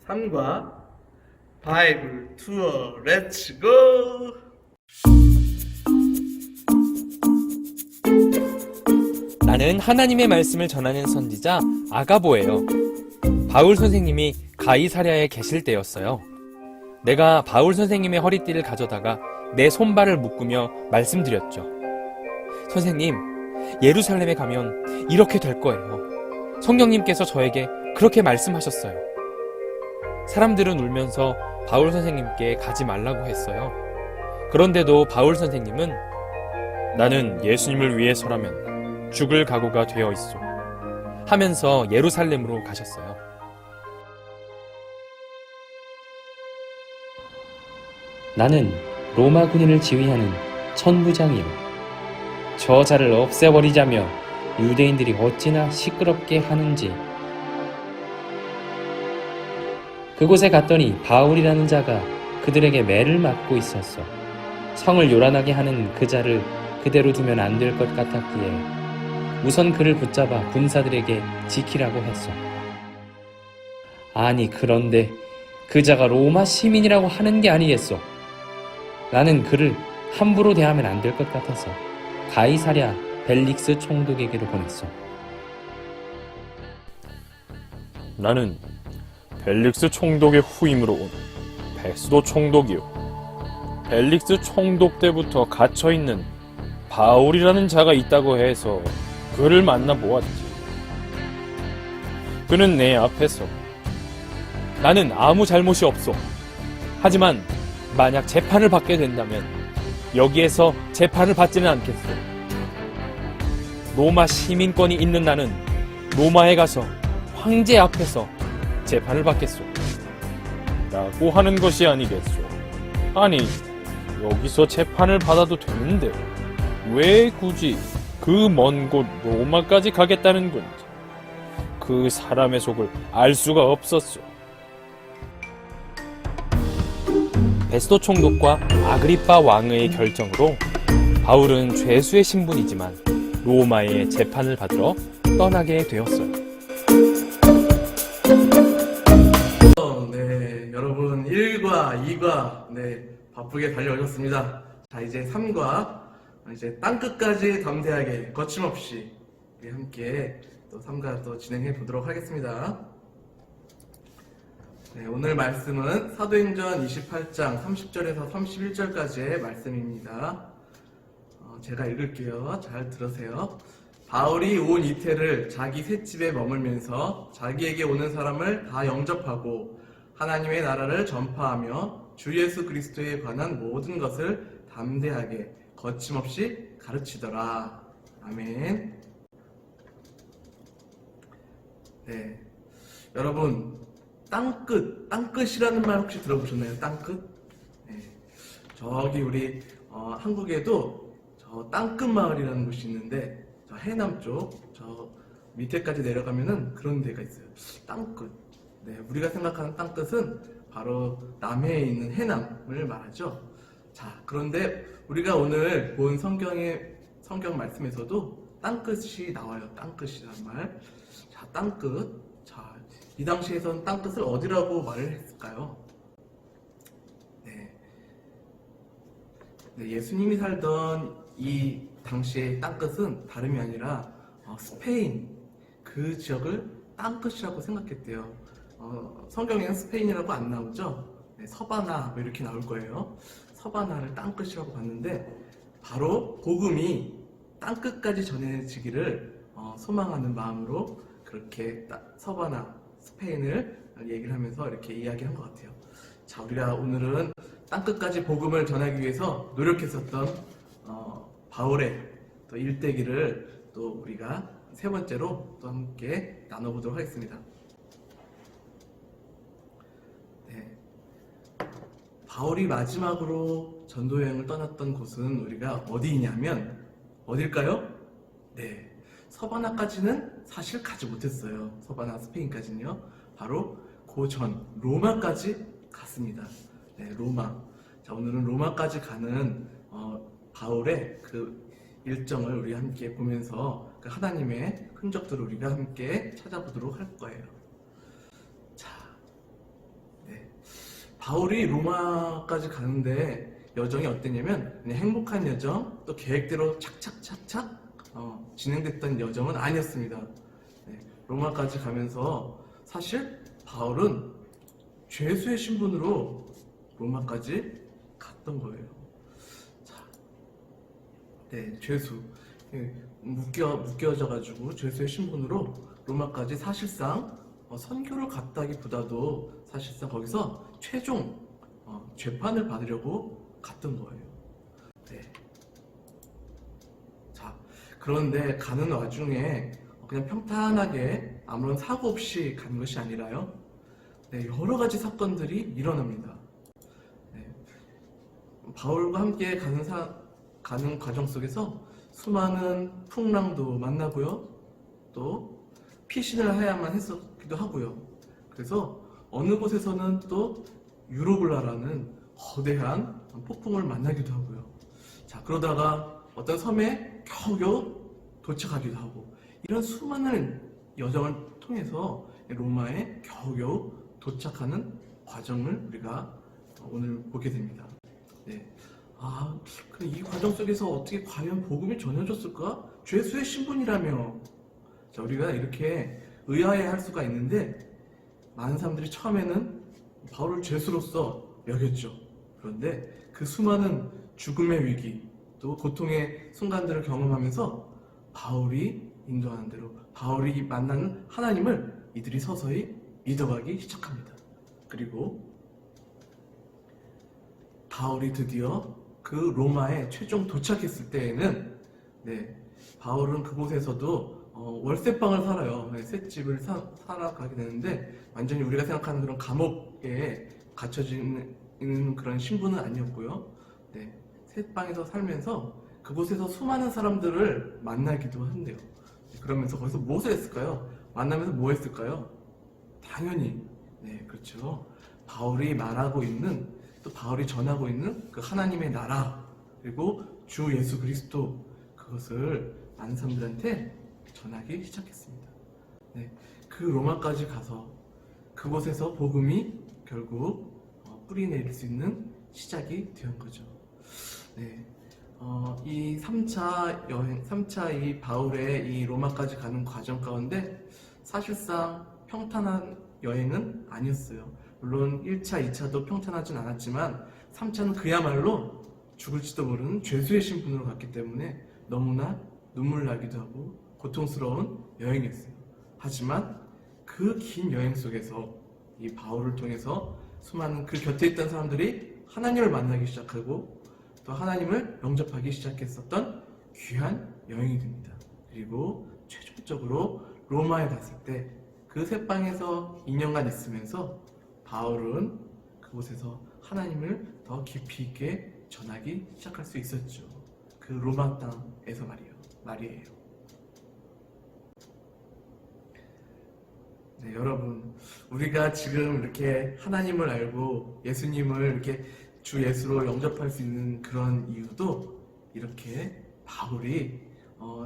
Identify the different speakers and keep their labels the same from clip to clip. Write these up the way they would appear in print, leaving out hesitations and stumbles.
Speaker 1: 3과 바이블 투어 렛츠고!
Speaker 2: 나는 하나님의 말씀을 전하는 선지자 아가보예요. 바울 선생님이 가이사랴에 계실 때였어요. 내가 바울 선생님의 허리띠를 가져다가 내 손발을 묶으며 말씀드렸죠. 선생님, 예루살렘에 가면 이렇게 될 거예요. 성령님께서 저에게 그렇게 말씀하셨어요. 사람들은 울면서 바울 선생님께 가지 말라고 했어요. 그런데도 바울 선생님은 나는 예수님을 위해서라면 죽을 각오가 되어 있소 하면서 예루살렘으로 가셨어요.
Speaker 3: 나는 로마 군인을 지휘하는 천부장이요. 저 자를 없애버리자며 유대인들이 어찌나 시끄럽게 하는지. 그곳에 갔더니 바울이라는 자가 그들에게 매를 맞고 있었어. 성을 요란하게 하는 그 자를 그대로 두면 안 될 것 같았기에 우선 그를 붙잡아 군사들에게 지키라고 했어. 아니 그런데 그 자가 로마 시민이라고 하는 게 아니겠소. 나는 그를 함부로 대하면 안 될 것 같아서 가이사랴 벨릭스 총독에게로 보냈어.
Speaker 4: 나는 벨릭스 총독의 후임으로 온 베스도 총독이요. 벨릭스 총독 때부터 갇혀있는 바울이라는 자가 있다고 해서 그를 만나보았지. 그는 내 앞에서 나는 아무 잘못이 없소. 하지만 만약 재판을 받게 된다면 여기에서 재판을 받지는 않겠소. 로마 시민권이 있는 나는 로마에 가서 황제 앞에서 재판을 받겠소. 라고 하는 것이 아니겠소. 아니, 여기서 재판을 받아도 되는데 왜 굳이 그 먼 곳 로마까지 가겠다는 건지 그 사람의 속을 알 수가 없었소.
Speaker 2: 베스도 총독과 아그리빠 왕의 결정으로 바울은 죄수의 신분이지만 로마의 재판을 받으러 떠나게 되었어요.
Speaker 1: 네, 여러분 1과 2과 바쁘게 달려오셨습니다. 자, 이제 3과 이제 땅끝까지 담대하게 거침없이 함께 또 3과 또 진행해 보도록 하겠습니다. 네, 오늘 말씀은 사도행전 28장 30절에서 31절까지의 말씀입니다. 제가 읽을게요. 잘 들으세요. 바울이 온 이태를 자기 셋집에 머물면서 자기에게 오는 사람을 다 영접하고 하나님의 나라를 전파하며 주 예수 그리스도에 관한 모든 것을 담대하게 거침없이 가르치더라. 아멘. 네, 여러분 땅끝이라는 말 혹시 들어보셨나요? 땅끝? 네, 저기 우리 한국에도 저 땅끝 마을이라는 곳이 있는데 저 해남 쪽 저 밑에까지 내려가면은 그런 데가 있어요. 땅끝. 네, 우리가 생각하는 땅끝은 바로 남해에 있는 해남을 말하죠. 자, 그런데 우리가 오늘 본 성경 말씀에서도 땅끝이 나와요. 땅끝이란 말. 자, 땅끝. 자, 이 당시에선 땅끝을 어디라고 말을 했을까요? 네, 예수님이 살던 이 당시의 땅끝은 다름이 아니라 스페인 그 지역을 땅끝이라고 생각했대요. 성경에는 스페인이라고 안 나오죠? 네, 서바나 뭐 이렇게 나올 거예요. 서바나를 땅끝이라고 봤는데 바로 복음이 땅끝까지 전해지기를 소망하는 마음으로 그렇게 서바나 스페인을 얘기를 하면서 이렇게 이야기한 것 같아요. 자, 우리가 오늘은 땅끝까지 복음을 전하기 위해서 노력했었던 바울의 또 일대기를 또 우리가 세 번째로 또 함께 나눠보도록 하겠습니다. 네, 바울이 마지막으로 전도 여행을 떠났던 곳은 우리가 어디냐면 어딜까요? 네, 서바나까지는 사실 가지 못했어요. 서바나 스페인까지는요. 바로 고전 로마까지 갔습니다. 네, 로마. 자, 오늘은 로마까지 가는 바울의 그 일정을 우리 함께 보면서 그 하나님의 흔적들을 우리가 함께 찾아보도록 할 거예요. 자, 바울이 로마까지 가는데 여정이 어땠냐면 그냥 행복한 여정, 또 계획대로 착착착착 진행됐던 여정은 아니었습니다. 네, 로마까지 가면서 사실 바울은 죄수의 신분으로 로마까지 갔던 거예요. 자, 네, 죄수. 묶여져가지고 죄수의 신분으로 로마까지 사실상 선교를 갔다기보다도 사실상 거기서 최종 재판을 받으려고 갔던 거예요. 네. 자, 그런데 가는 와중에 그냥 평탄하게 아무런 사고 없이 가는 것이 아니라요. 네, 여러 가지 사건들이 일어납니다. 네. 바울과 함께 가는 과정 속에서 수많은 풍랑도 만나고요. 또 피신을 해야만 했었기도 하고요. 그래서 어느 곳에서는 또 유로블라라는 거대한 폭풍을 만나기도 하고요. 자, 그러다가 어떤 섬에 겨우겨우 도착하기도 하고, 이런 수많은 여정을 통해서 로마에 겨우겨우 도착하는 과정을 우리가 오늘 보게 됩니다. 네. 그럼 이 과정 속에서 어떻게 과연 복음이 전해졌을까? 죄수의 신분이라며. 자, 우리가 이렇게 의아해할 수가 있는데, 많은 사람들이 처음에는 바울을 죄수로서 여겼죠. 그런데 그 수많은 죽음의 위기, 또 고통의 순간들을 경험하면서 바울이 인도하는 대로, 바울이 만나는 하나님을 이들이 서서히 믿어가기 시작합니다. 그리고 바울이 드디어 그 로마에 최종 도착했을 때에는, 네, 바울은 그곳에서도 월세방을 살아요. 네, 셋집을 살아가게 되는데, 완전히 우리가 생각하는 그런 감옥에 갇혀지는 그런 신분은 아니었고요. 네, 셋방에서 살면서 그곳에서 수많은 사람들을 만나기도 한대요. 그러면서 거기서 무엇을 했을까요? 만나면서 뭐 했을까요? 당연히, 네, 그렇죠. 바울이 말하고 있는, 또 바울이 전하고 있는 그 하나님의 나라, 그리고 주 예수 그리스도, 그것을 많은 사람들한테 전하기 시작했습니다. 네, 그 로마까지 가서 그곳에서 복음이 결국 뿌리 내릴 수 있는 시작이 된 거죠. 네, 이 3차 이 바울의 이 로마까지 가는 과정 가운데 사실상 평탄한 여행은 아니었어요. 물론 1차, 2차도 평탄하진 않았지만 3차는 그야말로 죽을지도 모르는 죄수의 신분으로 갔기 때문에 너무나 눈물 나기도 하고 고통스러운 여행이었어요. 하지만 그 긴 여행 속에서 이 바울을 통해서 수많은 그 곁에 있던 사람들이 하나님을 만나기 시작하고 또 하나님을 영접하기 시작했었던 귀한 여행이 됩니다. 그리고 최종적으로 로마에 갔을 때 그 셋방에서 2년간 있으면서 바울은 그곳에서 하나님을 더 깊이 있게 전하기 시작할 수 있었죠. 그 로마 땅에서 말이에요. 네, 여러분, 우리가 지금 이렇게 하나님을 알고 예수님을 이렇게 주 예수로 영접할 수 있는 그런 이유도 이렇게 바울이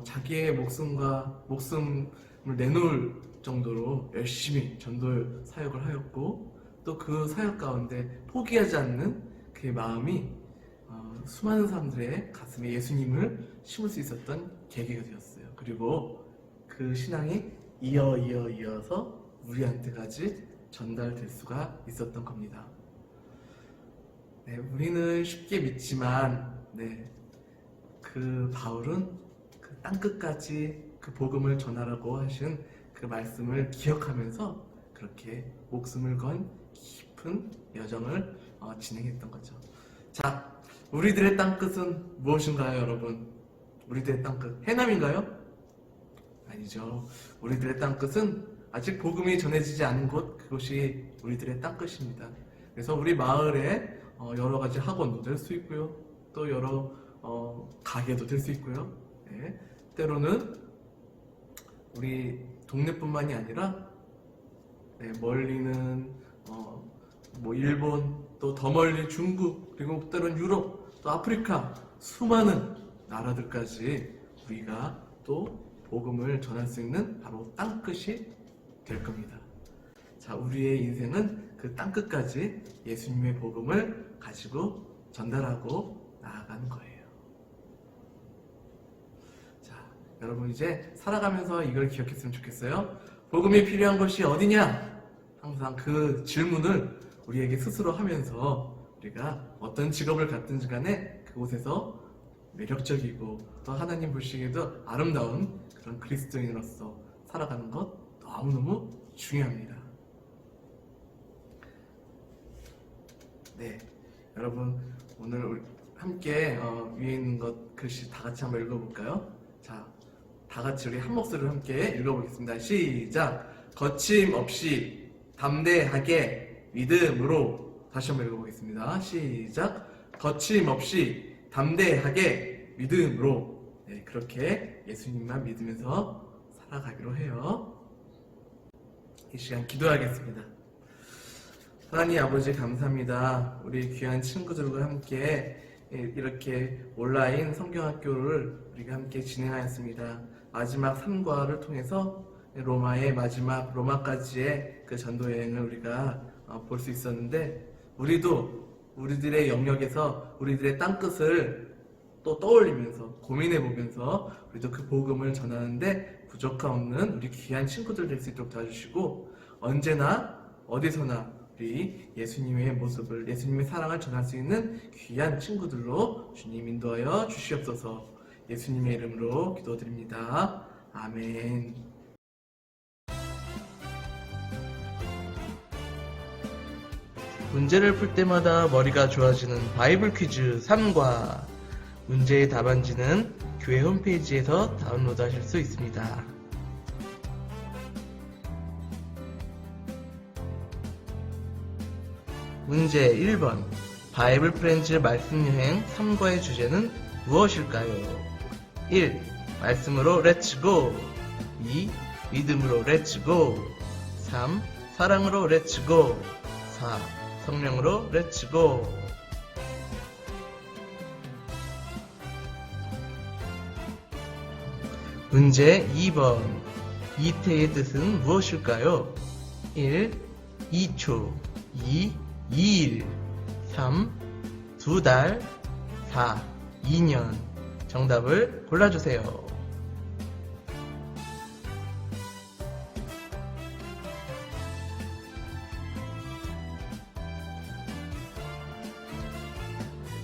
Speaker 1: 자기의 목숨을 내놓을 정도로 열심히 전도 사역을 하였고, 또 그 사역 가운데 포기하지 않는 그의 마음이 수많은 사람들의 가슴에 예수님을 심을 수 있었던 계기가 되었어요. 그리고 그 신앙이 이어서 우리한테까지 전달될 수가 있었던 겁니다. 네, 우리는 쉽게 믿지만, 네, 그 바울은 그 땅끝까지 그 복음을 전하라고 하신 그 말씀을 기억하면서 그렇게 목숨을 건 깊은 여정을 진행했던 거죠. 자, 우리들의 땅끝은 무엇인가요, 여러분? 우리들의 땅끝, 해남인가요? 아니죠. 우리들의 땅끝은 아직 복음이 전해지지 않은 곳, 그것이 우리들의 땅끝입니다. 그래서 우리 마을에 여러 가지 학원도 될 수 있고요, 또 여러 가게도 될 수 있고요. 네, 때로는 우리 동네뿐만이 아니라, 네, 멀리는 뭐 일본, 또 더 멀리 중국, 그리고 때로는 유럽, 또 아프리카, 수많은 나라들까지 우리가 또 복음을 전할 수 있는 바로 땅끝이 될 겁니다. 자, 우리의 인생은 그 땅끝까지 예수님의 복음을 가지고 전달하고 나아가는 거예요. 자, 여러분 이제 살아가면서 이걸 기억했으면 좋겠어요. 복음이 필요한 것이 어디냐? 항상 그 질문을 우리에게 스스로 하면서 우리가 어떤 직업을 갖든지 간에 그곳에서 매력적이고 또 하나님 보시기에도 아름다운 그런 그리스도인으로서 살아가는 것 너무너무 중요합니다. 네, 여러분 오늘 우리 함께 위에 있는 것 글씨 다 같이 한번 읽어볼까요? 자, 다 같이 우리 한 목소리로 함께 읽어보겠습니다. 시작! 거침없이 담대하게 믿음으로 다시 한번 읽어보겠습니다. 시작! 거침없이 담대하게 믿음으로. 네, 그렇게 예수님만 믿으면서 살아가기로 해요. 이 시간 기도하겠습니다. 하나님 아버지 감사합니다. 우리 귀한 친구들과 함께 이렇게 온라인 성경학교를 우리가 함께 진행하였습니다. 마지막 3과를 통해서 로마의 마지막 로마까지의 그 전도 여행을 우리가 볼 수 있었는데, 우리도 우리들의 영역에서 우리들의 땅끝을 또 떠올리면서 고민해보면서 우리도 그 복음을 전하는데 부족함 없는 우리 귀한 친구들 될 수 있도록 도와주시고, 언제나 어디서나 우리 예수님의 모습을, 예수님의 사랑을 전할 수 있는 귀한 친구들로 주님 인도하여 주시옵소서. 예수님의 이름으로 기도드립니다. 아멘. 문제를 풀 때마다 머리가 좋아지는 바이블 퀴즈 3과. 문제의 답안지는 교회 홈페이지에서 다운로드 하실 수 있습니다. 문제 1번. 바이블 프렌즈 말씀 여행 3과의 주제는 무엇일까요? 1. 말씀으로 렛츠고. 2. 믿음으로 렛츠고. 3. 사랑으로 렛츠고. 4. 성령으로 렛츠고. 문제 2번. 이태의 뜻은 무엇일까요? 1. 2초. 2. 2일. 3. 2달. 4. 2년. 정답을 골라주세요.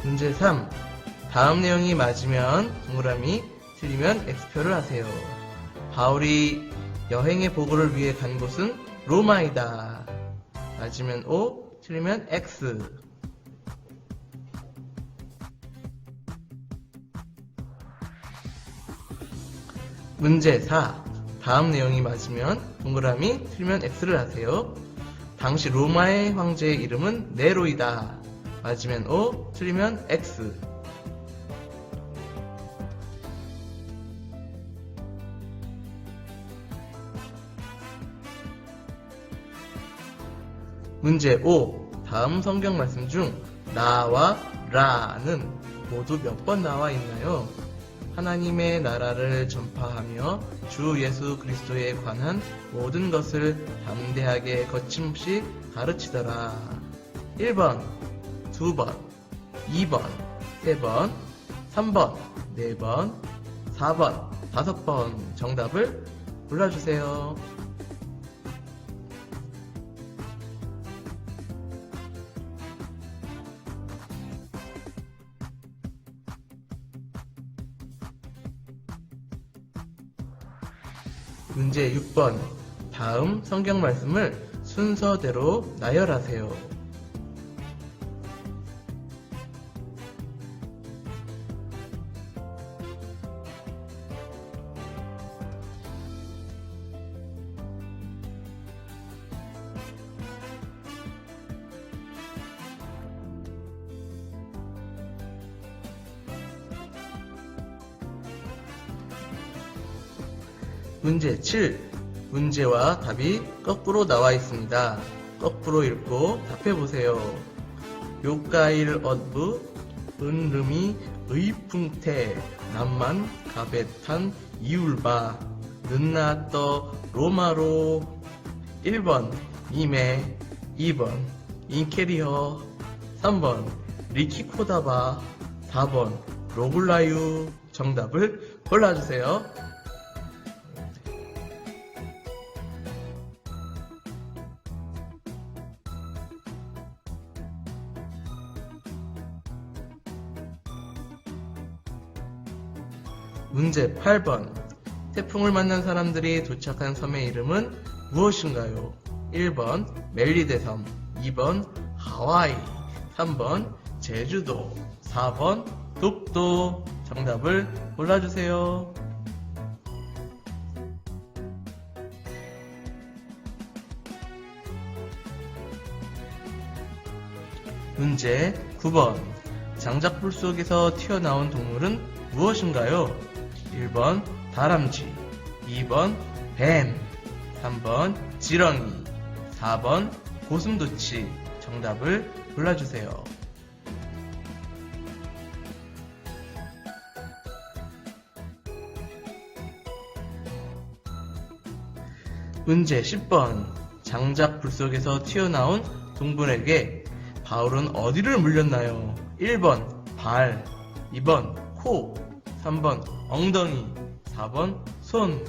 Speaker 1: 문제 3. 다음 내용이 맞으면 동그라미, 틀리면 X표를 하세요. 바울이 여행의 보고를 위해 간 곳은 로마이다. 맞으면 O, 틀리면 X. 문제 4. 다음 내용이 맞으면 동그라미, 틀리면 X를 하세요. 당시 로마의 황제의 이름은 네로이다. 맞으면 O, 틀리면 X. 문제 5. 다음 성경 말씀 중 나와 라는 모두 몇 번 나와 있나요? 하나님의 나라를 전파하며 주 예수 그리스도에 관한 모든 것을 담대하게 거침없이 가르치더라. 1번, 2번, 2번, 3번, 3번, 4번, 4번, 5번. 정답을 골라주세요. 문제 6번. 다음 성경 말씀을 순서대로 나열하세요. 문제 7. 문제와 답이 거꾸로 나와 있습니다. 거꾸로 읽고 답해보세요. 요가일 얻부 은름이 의풍태 남만 가베탄 이울바 는나떠 로마로. 1번 이메 2번 인캐리어, 3번 리키코다바, 4번 로블라유. 정답을 골라주세요. 문제 8번. 태풍을 만난 사람들이 도착한 섬의 이름은 무엇인가요? 1번 멜리대섬, 2번 하와이, 3번 제주도, 4번 독도. 정답을 골라주세요. 문제 9번. 장작불 속에서 튀어나온 동물은 무엇인가요? 1번 다람쥐, 2번 뱀, 3번 지렁이, 4번 고슴도치. 정답을 골라주세요. 문제 10번. 장작불 속에서 튀어나온 동물에게 바울은 어디를 물렸나요? 1번 발, 2번 코, 3번 엉덩이, 4번 손.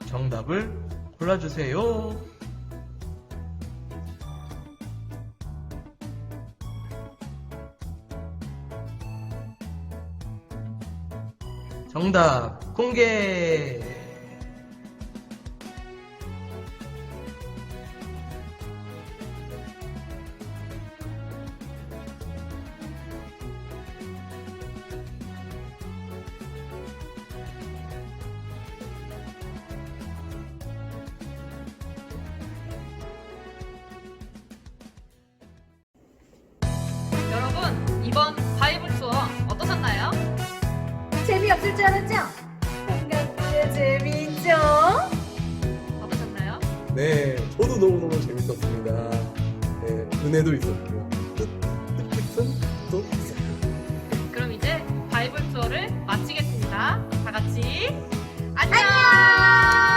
Speaker 1: 정답을 골라주세요. 정답 공개!
Speaker 5: 여러분, 이번 바이블 투어 어떠셨나요?
Speaker 6: 재미없을 줄 알았죠? 생각보다 재미있죠?
Speaker 5: 어떠셨나요?
Speaker 1: 네, 저도 너무너무 재밌었습니다. 네, 은혜도 있었고요. 뜻깊은 또 있었고요.
Speaker 5: 그럼 이제 바이블 투어를 마치겠습니다. 다 같이 안녕!